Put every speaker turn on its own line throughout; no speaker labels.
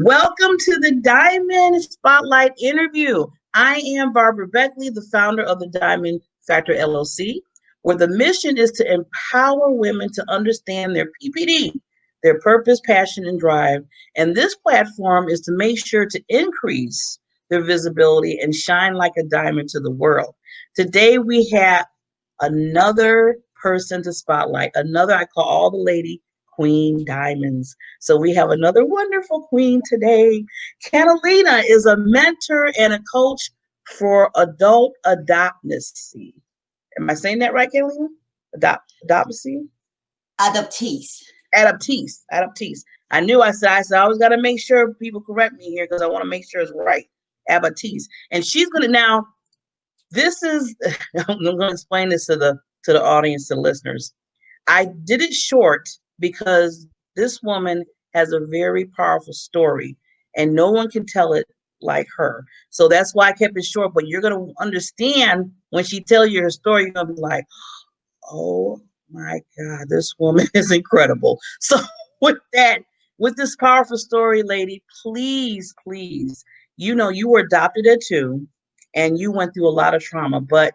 Welcome to the Diamond Spotlight interview. I am Barbara Beckley, the founder of the Diamond Factor LLC, where the mission is to empower women to understand their PPD, their purpose, passion, and drive. And this platform is to make sure to increase their visibility and shine like a diamond to the world. Today, we have another person to spotlight, another, I call all the lady Queen Diamonds. So we have another wonderful queen today. Catalina is a mentor and a coach for adult adoptees. Am I saying that right, Catalina? Adoptees?
Adoptees.
Adoptees. I knew I said I always got to make sure people correct me here because I want to make sure it's right. Adoptees. And she's going to now, this is, I'm going to explain this to the audience, to the listeners. I did it short because this woman has a very powerful story and no one can tell it like her. So that's why I kept it short, but you're going to understand when she tells you her story, you're going to be like, oh my God, this woman is incredible. So with that, with this powerful story, lady, please, you were adopted at 2 and you went through a lot of trauma, but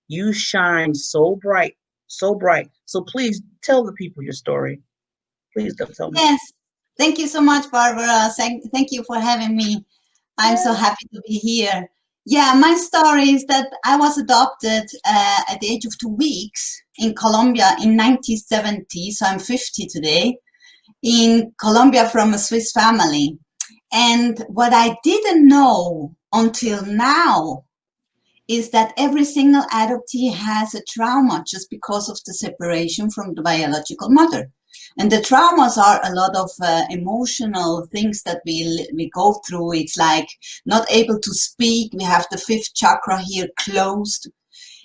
you shine so bright. So please tell the people your story. Please don't tell me.
Yes. Thank you so much, Barbara. Thank you for having me. I'm so happy to be here. Yeah, my story is that I was adopted at the age of 2 weeks in Colombia in 1970. So I'm 50 today, in Colombia from a Swiss family. And what I didn't know until now is that every single adoptee has a trauma just because of the separation from the biological mother. And the traumas are a lot of emotional things that we go through. It's like not able to speak. We have the 5th chakra here closed.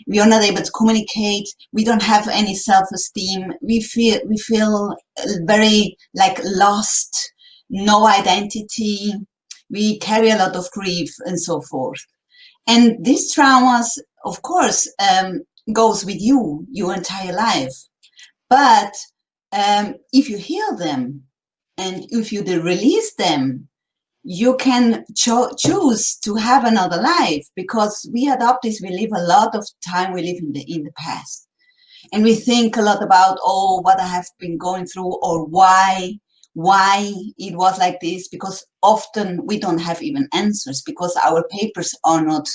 We are not able to communicate. We don't have any self-esteem. We feel very like lost, no identity. We carry a lot of grief and so forth. And these traumas, of course, goes with you your entire life. But if you heal them and if you release them, you can choose to have another life, because we adoptees, we live a lot of time, we live in the past. And we think a lot about, oh, what I have been going through, or why it was like this, because often we don't have even answers because our papers are not,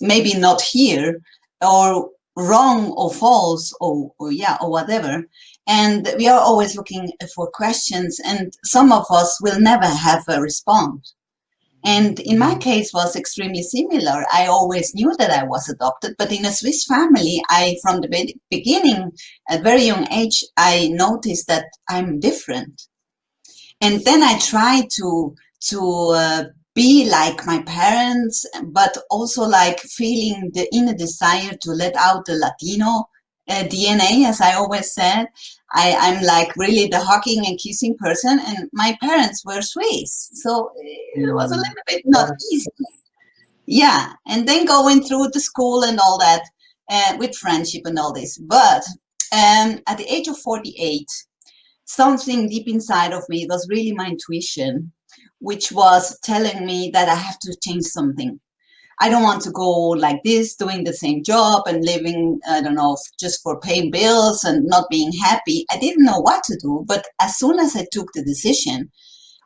maybe not here, or wrong or false, or whatever. And we are always looking for questions, and some of us will never have a response. And in my case was extremely similar. I always knew that I was adopted, but in a Swiss family, from the beginning, at very young age, I noticed that I'm different. And then I tried to be like my parents, but also like feeling the inner desire to let out the Latino DNA, as I always said. I'm like really the hugging and kissing person, and my parents were Swiss, so it was a little bit not easy. Yeah, and then going through the school and all that, with friendship and all this. But at the age of 48, something deep inside of me, it was really my intuition, which was telling me that I have to change something. I don't want to go like this, doing the same job and living, I don't know, just for paying bills and not being happy. I didn't know what to do, but as soon as I took the decision,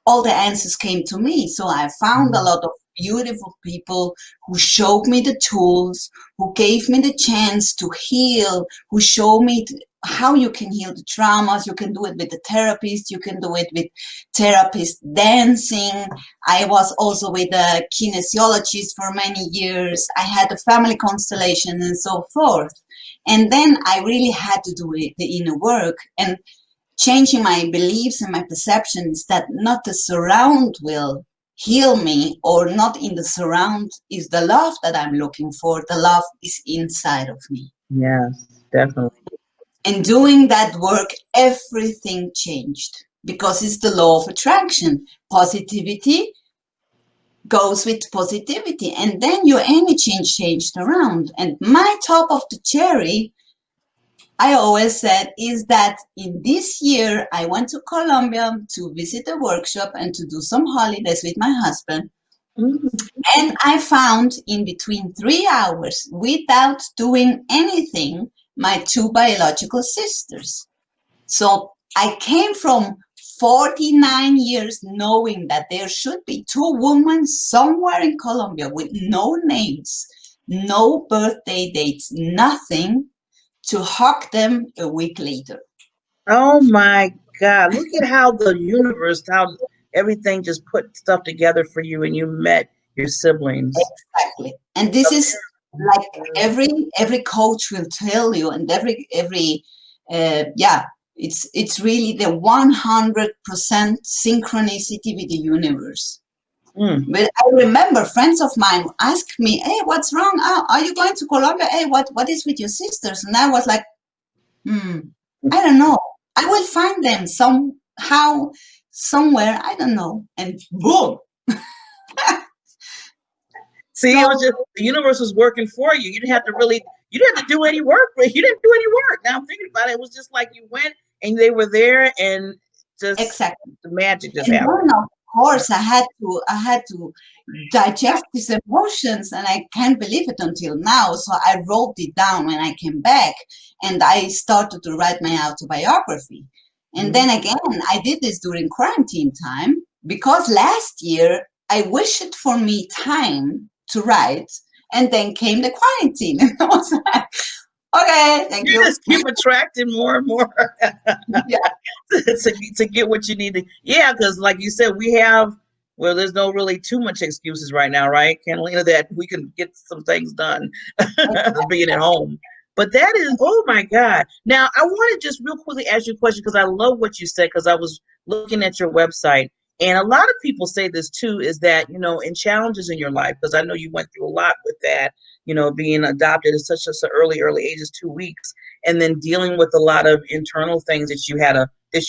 all the answers came to me. So I found a lot of beautiful people who showed me the tools, who gave me the chance to heal, who showed me how you can heal the traumas. You can do it with the therapist. You can do it with therapist dancing. I was also with a kinesiologist for many years. I had a family constellation and so forth. And then I really had to do it, the inner work, and changing my beliefs and my perceptions that not the surround will heal me, or not in the surround is the love that I'm looking for. The love is inside of me.
Yes, definitely.
And doing that work, everything changed, because it's the law of attraction. Positivity goes with positivity, and then your energy changed around. And my top of the cherry I always said is that in this year I went to Colombia to visit a workshop and to do some holidays with my husband.
Mm.
And I found in between 3 hours, without doing anything, my two biological sisters. So I came from 49 years knowing that there should be two women somewhere in Colombia with no names, no birthday dates, nothing, to hug them a week later.
Oh my God. Look at how the universe, how everything just put stuff together for you and you met your siblings.
Exactly. And this is like every coach will tell you, and every yeah, it's really the 100% synchronicity with the universe.
Mm.
But I remember friends of mine ask me, "Hey, what's wrong? Oh, are you going to Colombia? Hey, what is with your sisters?" And I was like, "Hmm, I don't know. I will find them somehow, somewhere. I don't know." And boom.
See, it was
So
just the universe was working for you. You didn't have to really, you didn't have to do any work. You didn't do any work. Now I'm thinking about it. It was just like you went and they were there and just
exactly.
the magic just
And
happened.
then of course I had to digest these emotions, and I can't believe it until now. So I wrote it down when I came back, and I started to write my autobiography. And
Mhm.
then again, I did this during quarantine time because last year I wished for me time to write, and then came the quarantine, and I was like, okay, thank
You
you.
just keep attracting more and more
Yeah,
to get what you need to. Yeah, because like you said, we have, well, there's no really too much excuses right now, right, Catalina, that we can get some things done being at home. But that is, oh my God. Now, I want to just real quickly ask you a question because I love what you said because I was looking at your website. And a lot of people say this too is that, in challenges in your life, because I know you went through a lot with that, being adopted at such an early age as 2 weeks, and then dealing with a lot of internal things that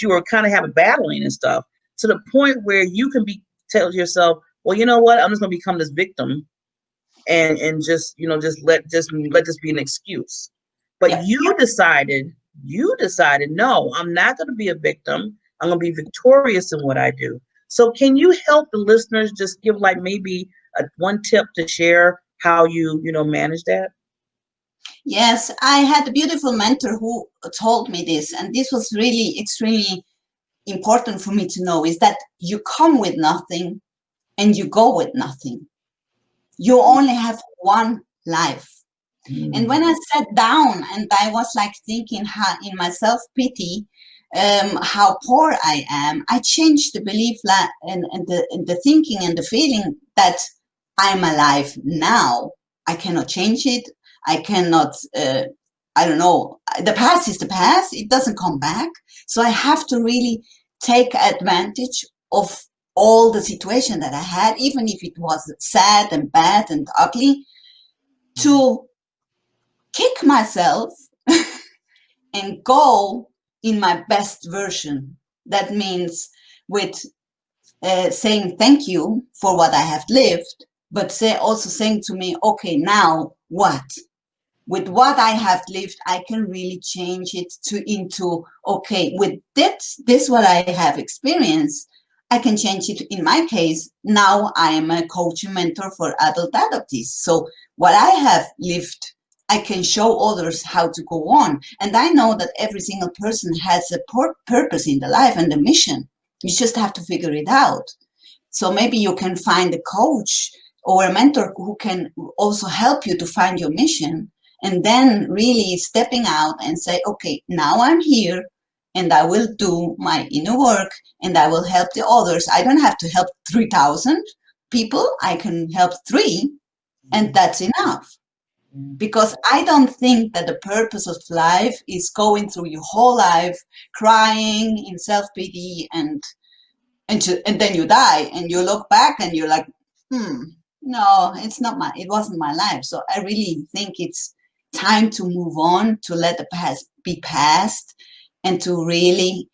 you were kind of having battling and stuff, to the point where you can be tell yourself, well, you know what, I'm just going to become this victim and just just let this be an excuse. But
yeah.
you decided, no, I'm not going to be a victim. I'm going to be victorious in what I do. So can you help the listeners just give like maybe one tip to share how you manage that?
Yes, I had a beautiful mentor who told me this, and this was really extremely important for me to know is that you come with nothing and you go with nothing. You only have one life. And
Mm.
when I sat down and I was like thinking how, in my self pity, how poor I am, I changed the belief and the thinking and the feeling that I'm alive now. I cannot change it. I cannot, I don't know. The past is the past. It doesn't come back. So I have to really take advantage of all the situation that I had, even if it was sad and bad and ugly, to kick myself and go in my best version. That means with saying thank you for what I have lived, but also saying to me, okay, now what? With what I have lived, I can really change it into okay. With this what I have experienced, I can change it. In my case, now I am a coach and mentor for adult adoptees. So what I have lived, I can show others how to go on. And I know that every single person has a purpose in the life and a mission. You just have to figure it out. So maybe you can find a coach or a mentor who can also help you to find your mission, and then really stepping out and say, okay, now I'm here and I will do my inner work and I will help the others. I don't have to help 3,000 people. I can help three, and that's enough. Because I don't think that the purpose of life is going through your whole life crying in self-pity and then you die and you look back and you're like, no, it wasn't my life. So I really think it's time to move on, to let the past be past, and to really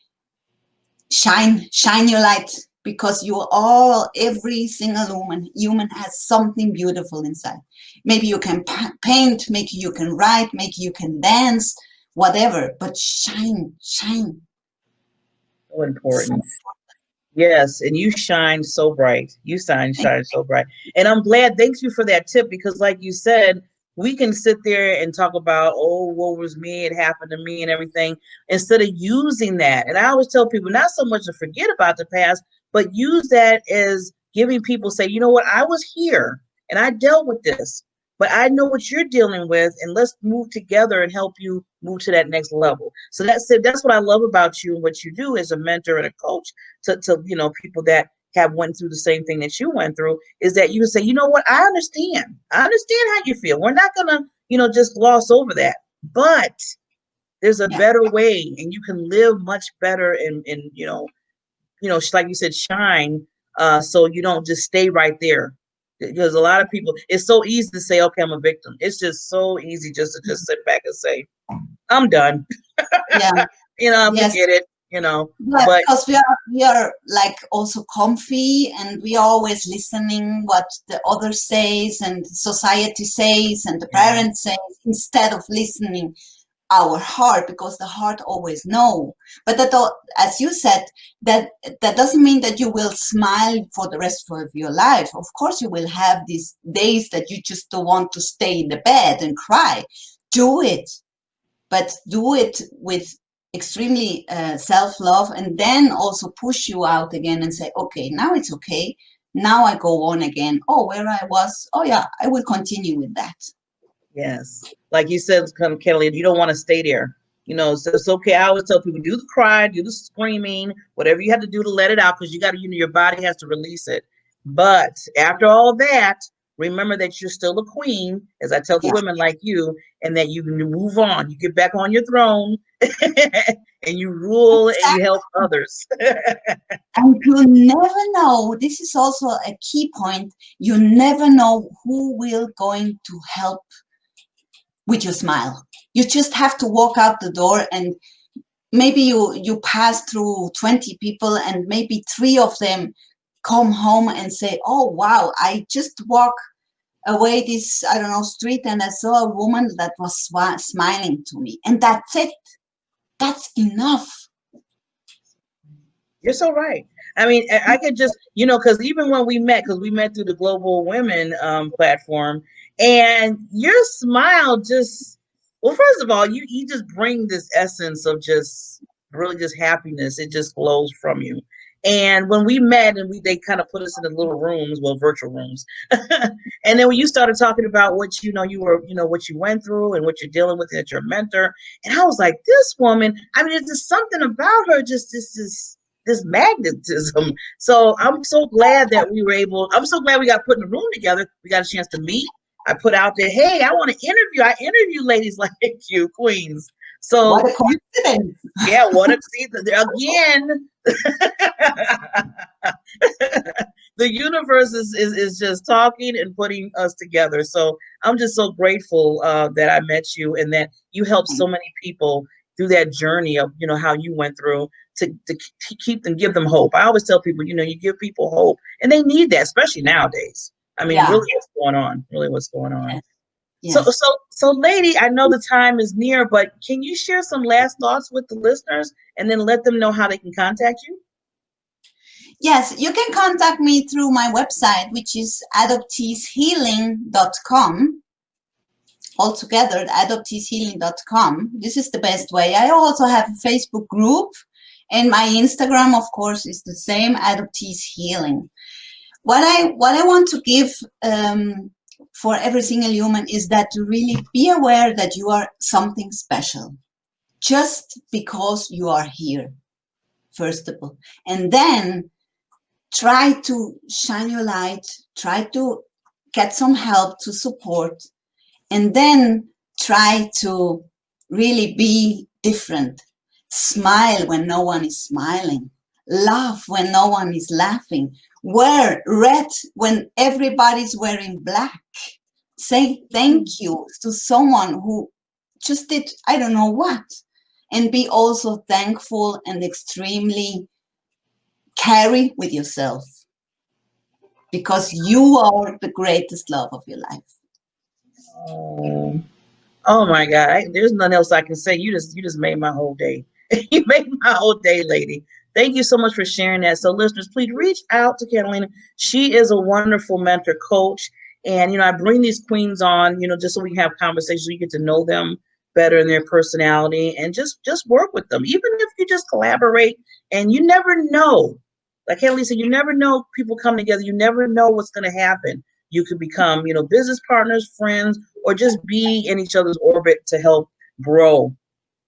shine your light, because every single human has something beautiful inside. Maybe you can paint, maybe you can write, maybe you can dance, whatever, but shine.
So important. Yes, and you shine so bright. You shine so bright. And I'm glad, thanks you for that tip, because like you said, we can sit there and talk about, oh, what was me, it happened to me and everything, instead of using that. And I always tell people not so much to forget about the past, but use that as giving people, say, you know what, I was here and I dealt with this, but I know what you're dealing with, and let's move together and help you move to that next level. So that's it. That's what I love about you and what you do as a mentor and a coach to people that have went through the same thing that you went through, is that you say, you know what, I understand how you feel. We're not gonna just gloss over that, but there's a
Yeah,
better way, and you can live much better, and like you said, shine, so you don't just stay right there, because a lot of people, it's so easy to say, okay, I'm a victim. It's just so easy just to just sit back and say, I'm done.
yeah, yes.
Forget it,
But
but
because we are like also comfy, and we are always listening what the other says and society says and the
yeah,
parents say, instead of listening our heart, because the heart always know. But as you said, that doesn't mean that you will smile for the rest of your life. Of course you will have these days that you just don't want to stay in the bed and cry. Do it, but do it with extremely self-love, and then also push you out again and say, okay, now it's okay, now I go on again. Oh, where I was, oh yeah, I will continue with that.
yes, like you said, kind of, Catalina, you don't want to stay there. So it's okay. I always tell people, do the cry, do the screaming, whatever you have to do to let it out, because you got to, your body has to release it. But after all that, remember that you're still a queen, as I tell the
Yeah,
women like you, and that you can move on. You get back on your throne, and you rule and you help
exactly.
others.
And you never know, this is also a key point, you never know who will going to help with your smile. You just have to walk out the door, and maybe you pass through 20 people, and maybe 3 of them come home and say, oh wow, I just walked away this, I don't know, street, and I saw a woman that was smiling to me, and that's it. That's enough.
You're so right. I mean, I could just, because even when because we met through the Global Women platform, and your smile just, well, first of all, you just bring this essence of just really just happiness. It just flows from you. And when we met, and they kind of put us in the little rooms, well, virtual rooms, and then when you started talking about what you were, what you went through and what you're dealing with at your mentor, and I was like, this woman, I mean, it's just something about her, just this magnetism. So I'm so glad that I'm so glad we got put in a room together. We got a chance to meet. I put out there, hey, I want to interview. I interview ladies like you, queens.
What
So
a coincidence.
yeah, what a see again. The universe is just talking and putting us together. So I'm just so grateful that I met you, and that you helped so many people through that journey of how you went through, to keep them, give them hope. I always tell people, you give people hope, and they need that, especially nowadays. I mean,
Yeah,
really, what's going on? Really, what's going on?
yes,
So,
yes.
lady, I know the time is near, but can you share some last thoughts with the listeners, and then let them know how they can contact you?
Yes, you can contact me through my website, which is adopteeshealing.com. Altogether, adopteeshealing.com. This is the best way. I also have a Facebook group, and my Instagram, of course, is the same, Adoptees Healing. What I want to give for every single human is that to really be aware that you are something special, just because you are here, first of all, and then try to shine your light, try to get some help to support, and then try to really be different. Smile when no one is smiling. Laugh when no one is laughing. Wear red when everybody's wearing black. Say thank you to someone who just did, I don't know what. And be also thankful and extremely carry with yourself, because you are the greatest love of your life.
Oh, Oh my God, there's nothing else I can say. You just made my whole day. You made my whole day, lady. Thank you so much for sharing that. So, listeners, please reach out to Catalina. She is a wonderful mentor coach, and I bring these queens on, just so we can have conversations. So you get to know them better in their personality, and just work with them. Even if you just collaborate, and you never know. Like Catalina said, you never know people come together. You never know what's going to happen. You could become, business partners, friends, or just be in each other's orbit to help grow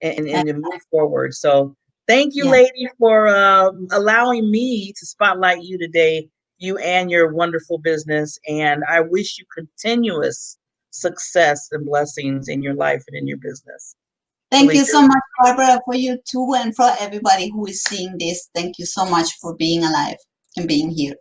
Uh,
and to move forward. So thank you,
yeah.
lady, for allowing me to spotlight you today, you and your wonderful business. And I wish you continuous success and blessings in your life and in your business.
Thank
Really
you
do.
so much, Barbara, for you too, and for everybody who is seeing this. Thank you so much for being alive and being here.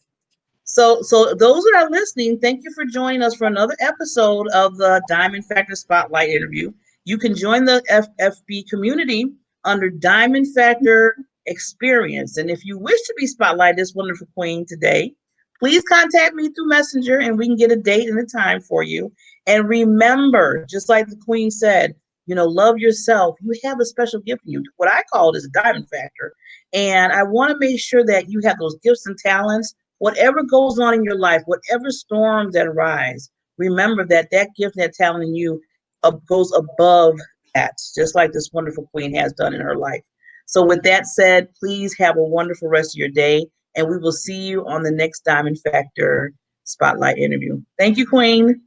So those that are listening, thank you for joining us for another episode of the Diamond Factor Spotlight interview. You can join the FFB community under Diamond Factor Experience. And if you wish to be spotlighted this wonderful queen today, please contact me through Messenger and we can get a date and a time for you. And remember, just like the queen said, love yourself. You have a special gift in you. What I call it is a diamond factor. And I want to make sure that you have those gifts and talents. Whatever goes on in your life, whatever storms that arise, remember that that gift, that talent in you goes above that, just like this wonderful queen has done in her life. So, with that said, please have a wonderful rest of your day, and we will see you on the next Diamond Factor Spotlight interview. Thank you, Queen.